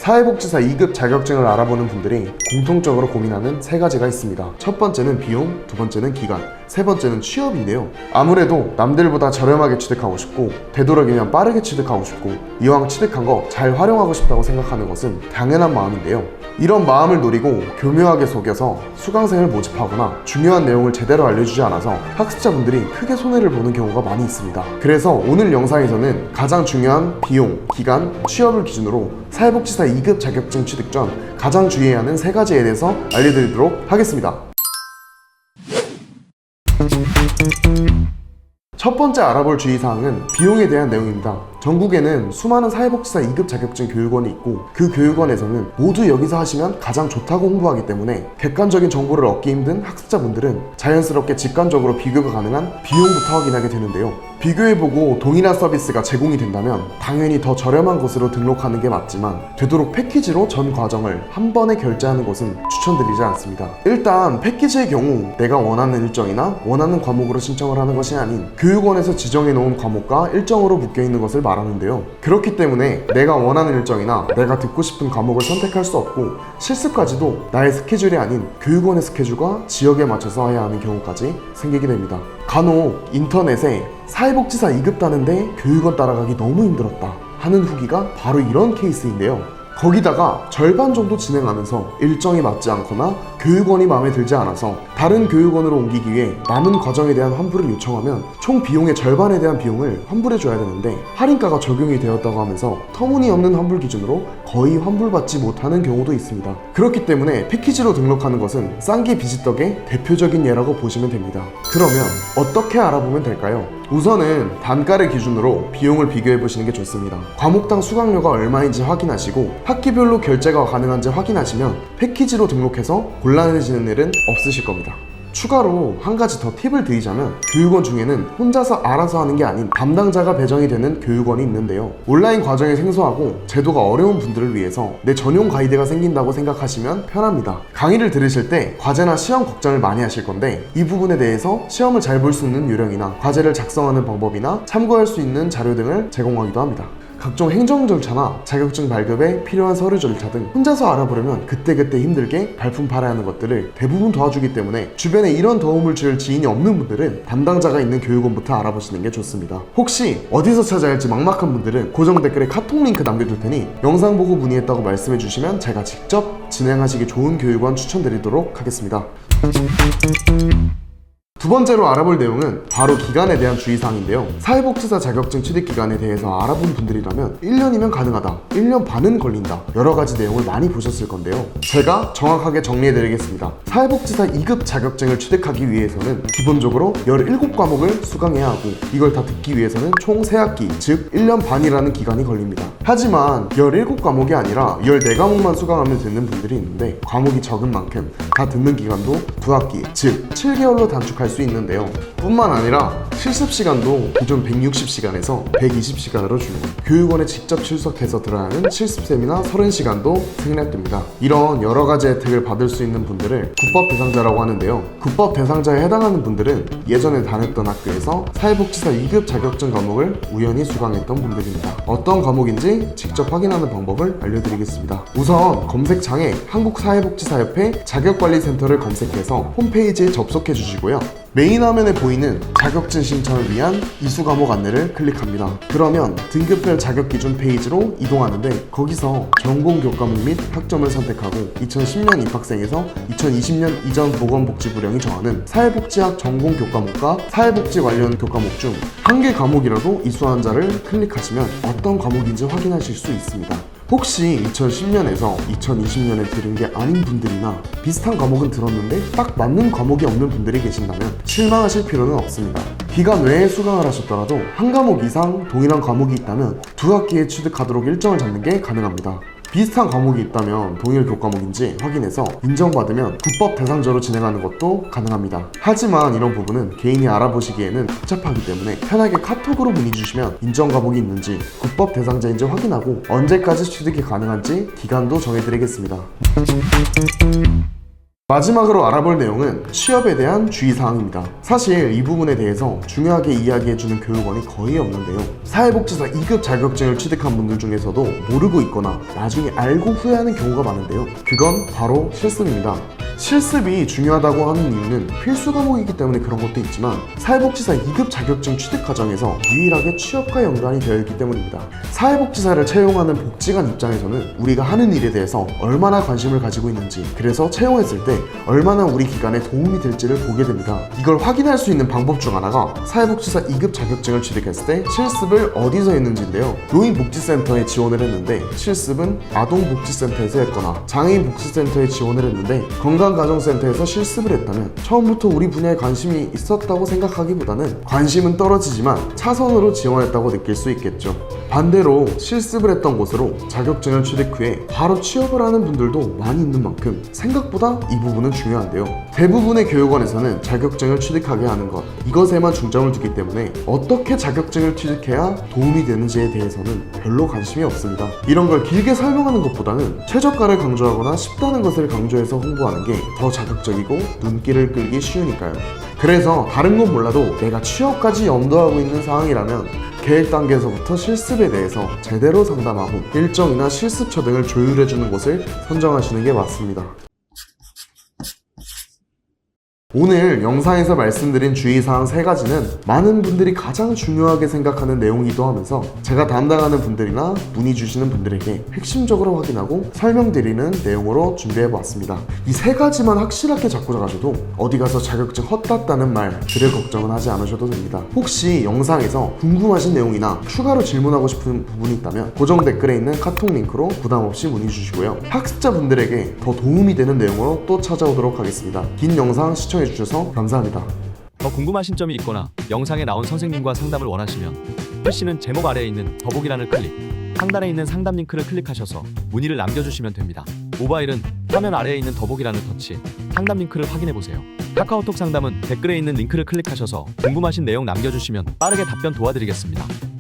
사회복지사 2급 자격증을 알아보는 분들이 공통적으로 고민하는 세 가지가 있습니다. 첫 번째는 비용, 두 번째는 기간, 세 번째는 취업인데요. 아무래도 남들보다 저렴하게 취득하고 싶고 되도록이면 빠르게 취득하고 싶고 이왕 취득한 거 잘 활용하고 싶다고 생각하는 것은 당연한 마음인데요. 이런 마음을 노리고 교묘하게 속여서 수강생을 모집하거나 중요한 내용을 제대로 알려주지 않아서 학습자분들이 크게 손해를 보는 경우가 많이 있습니다. 그래서 오늘 영상에서는 가장 중요한 비용, 기간, 취업을 기준으로 사회복지사 2급 자격증 취득 전 가장 주의해야 하는 세 가지에 대해서 알려드리도록 하겠습니다. 첫 번째 알아볼 주의사항은 비용에 대한 내용입니다. 전국에는 수많은 사회복지사 2급 자격증 교육원이 있고 그 교육원에서는 모두 여기서 하시면 가장 좋다고 홍보하기 때문에 객관적인 정보를 얻기 힘든 학습자분들은 자연스럽게 직관적으로 비교가 가능한 비용부터 확인하게 되는데요. 비교해보고 동일한 서비스가 제공이 된다면 당연히 더 저렴한 곳으로 등록하는 게 맞지만 되도록 패키지로 전 과정을 한 번에 결제하는 것은 추천드리지 않습니다. 일단 패키지의 경우 내가 원하는 일정이나 원하는 과목으로 신청을 하는 것이 아닌 교육원에서 지정해 놓은 과목과 일정으로 묶여있는 것을 말하는데요. 그렇기 때문에 내가 원하는 일정이나 내가 듣고 싶은 과목을 선택할 수 없고 실습까지도 나의 스케줄이 아닌 교육원의 스케줄과 지역에 맞춰서 해야 하는 경우까지 생기게 됩니다. 간혹 인터넷에 사회복지사 2급 따는데 교육원 따라가기 너무 힘들었다 하는 후기가 바로 이런 케이스인데요. 거기다가 절반 정도 진행하면서 일정이 맞지 않거나 교육원이 마음에 들지 않아서 다른 교육원으로 옮기기 위해 남은 과정에 대한 환불을 요청하면 총 비용의 절반에 대한 비용을 환불해줘야 되는데 할인가가 적용이 되었다고 하면서 터무니없는 환불 기준으로 거의 환불받지 못하는 경우도 있습니다. 그렇기 때문에 패키지로 등록하는 것은 싼 게 비지떡의 대표적인 예라고 보시면 됩니다. 그러면 어떻게 알아보면 될까요? 우선은 단가를 기준으로 비용을 비교해 보시는 게 좋습니다. 과목당 수강료가 얼마인지 확인하시고 학기별로 결제가 가능한지 확인하시면 패키지로 등록해서 곤란해지는 일은 없으실 겁니다. 추가로 한 가지 더 팁을 드리자면 교육원 중에는 혼자서 알아서 하는 게 아닌 담당자가 배정이 되는 교육원이 있는데요. 온라인 과정이 생소하고 제도가 어려운 분들을 위해서 내 전용 가이드가 생긴다고 생각하시면 편합니다. 강의를 들으실 때 과제나 시험 걱정을 많이 하실 건데 이 부분에 대해서 시험을 잘 볼 수 있는 요령이나 과제를 작성하는 방법이나 참고할 수 있는 자료 등을 제공하기도 합니다. 각종 행정 절차나 자격증 발급에 필요한 서류 절차 등 혼자서 알아보려면 그때그때 힘들게 발품 팔아야 하는 것들을 대부분 도와주기 때문에 주변에 이런 도움을 줄 지인이 없는 분들은 담당자가 있는 교육원부터 알아보시는 게 좋습니다. 혹시 어디서 찾아야 할지 막막한 분들은 고정 댓글에 카톡 링크 남겨둘 테니 영상 보고 문의했다고 말씀해 주시면 제가 직접 진행하시기 좋은 교육원 추천드리도록 하겠습니다. 두 번째로 알아볼 내용은 바로 기간에 대한 주의사항인데요. 사회복지사 자격증 취득 기간에 대해서 알아본 분들이라면 1년이면 가능하다, 1년 반은 걸린다 여러 가지 내용을 많이 보셨을 건데요. 제가 정확하게 정리해드리겠습니다. 사회복지사 2급 자격증을 취득하기 위해서는 기본적으로 17과목을 수강해야 하고 이걸 다 듣기 위해서는 총 3학기, 즉 1년 반이라는 기간이 걸립니다. 하지만 17과목이 아니라 14과목만 수강하면 되는 분들이 있는데 과목이 적은 만큼 다 듣는 기간도 2학기, 즉 7개월로 단축할 수 있는데요. 뿐만 아니라 실습 시간도 기존 160시간에서 120시간으로 줄고 교육원에 직접 출석해서 들어야 하는 실습 세미나 30시간도 생략됩니다. 이런 여러 가지 혜택을 받을 수 있는 분들을 국법 대상자라고 하는데요. 국법 대상자에 해당하는 분들은 예전에 다녔던 학교에서 사회복지사 2급 자격증 과목을 우연히 수강했던 분들입니다. 어떤 과목인지 직접 확인하는 방법을 알려드리겠습니다. 우선 검색창에 한국사회복지사협회 자격관리센터를 검색해서 홈페이지에 접속해 주시고요. 메인 화면에 보이는 자격증 신청을 위한 이수 과목 안내를 클릭합니다. 그러면 등급별 자격 기준 페이지로 이동하는데 거기서 전공 교과목 및 학점을 선택하고 2010년 입학생에서 2020년 이전 보건복지부령이 정하는 사회복지학 전공 교과목과 사회복지 관련 교과목 중 한 개 과목이라도 이수한 자를 클릭하시면 어떤 과목인지 확인하실 수 있습니다. 혹시 2010년에서 2020년에 들은 게 아닌 분들이나 비슷한 과목은 들었는데 딱 맞는 과목이 없는 분들이 계신다면 실망하실 필요는 없습니다. 기간 외에 수강을 하셨더라도 한 과목 이상 동일한 과목이 있다면 2학기에 취득하도록 일정을 잡는 게 가능합니다. 비슷한 과목이 있다면 동일 교과목인지 확인해서 인정받으면 국법 대상자로 진행하는 것도 가능합니다. 하지만 이런 부분은 개인이 알아보시기에는 복잡하기 때문에 편하게 카톡으로 문의 주시면 인정 과목이 있는지 국법 대상자인지 확인하고 언제까지 취득이 가능한지 기간도 정해드리겠습니다. 마지막으로 알아볼 내용은 취업에 대한 주의사항입니다. 사실 이 부분에 대해서 중요하게 이야기해주는 교육원이 거의 없는데요. 사회복지사 2급 자격증을 취득한 분들 중에서도 모르고 있거나 나중에 알고 후회하는 경우가 많은데요. 그건 바로 실습입니다. 실습이 중요하다고 하는 이유는 필수 과목이기 때문에 그런 것도 있지만 사회복지사 2급 자격증 취득 과정에서 유일하게 취업과 연관이 되어 있기 때문입니다. 사회복지사를 채용하는 복지관 입장에서는 우리가 하는 일에 대해서 얼마나 관심을 가지고 있는지, 그래서 채용했을 때 얼마나 우리 기관에 도움이 될지를 보게 됩니다. 이걸 확인할 수 있는 방법 중 하나가 사회복지사 2급 자격증을 취득했을 때 실습을 어디서 했는지인데요. 노인복지센터에 지원을 했는데 실습은 아동복지센터에서 했거나 장애인복지센터에 지원을 했는데 건강가정센터에서 실습을 했다면 처음부터 우리 분야에 관심이 있었다고 생각하기보다는 관심은 떨어지지만 차선으로 지원했다고 느낄 수 있겠죠. 반대로 실습을 했던 곳으로 자격증을 취득 후에 바로 취업을 하는 분들도 많이 있는 만큼 생각보다 이 부분은 중요한데요. 대부분의 교육원에서는 자격증을 취득하게 하는 것, 이것에만 중점을 두기 때문에 어떻게 자격증을 취득해야 도움이 되는지에 대해서는 별로 관심이 없습니다. 이런 걸 길게 설명하는 것보다는 최저가를 강조하거나 쉽다는 것을 강조해서 홍보하는 게 더 자극적이고 눈길을 끌기 쉬우니까요. 그래서 다른 건 몰라도 내가 취업까지 염두하고 있는 상황이라면 계획 단계에서부터 실습에 대해서 제대로 상담하고 일정이나 실습처 등을 조율해주는 곳을 선정하시는 게 맞습니다. 오늘 영상에서 말씀드린 주의사항 3가지는 많은 분들이 가장 중요하게 생각하는 내용이기도 하면서 제가 담당하는 분들이나 문의 주시는 분들에게 핵심적으로 확인하고 설명드리는 내용으로 준비해보았습니다. 이 3가지만 확실하게 잡고 가셔도 어디 가서 자격증 헛땄다는 말들을 걱정은 하지 않으셔도 됩니다. 혹시 영상에서 궁금하신 내용이나 추가로 질문하고 싶은 부분이 있다면 고정 댓글에 있는 카톡 링크로 부담없이 문의 주시고요. 학습자분들에게 더 도움이 되는 내용으로 또 찾아오도록 하겠습니다. 긴 영상 시청해 주셔서 감사합니다. 더 궁금하신 점이 있거나 영상에 나온 선생님과 상담을 원하시면 글씨는 제목 아래에 있는 더보기란을 클릭, 상단에 있는 상담 링크를 클릭하셔서 문의를 남겨주시면 됩니다. 모바일은 화면 아래에 있는 더보기란을 터치, 상담 링크를 확인해보세요. 카카오톡 상담은 댓글에 있는 링크를 클릭하셔서 궁금하신 내용 남겨주시면 빠르게 답변 도와드리겠습니다.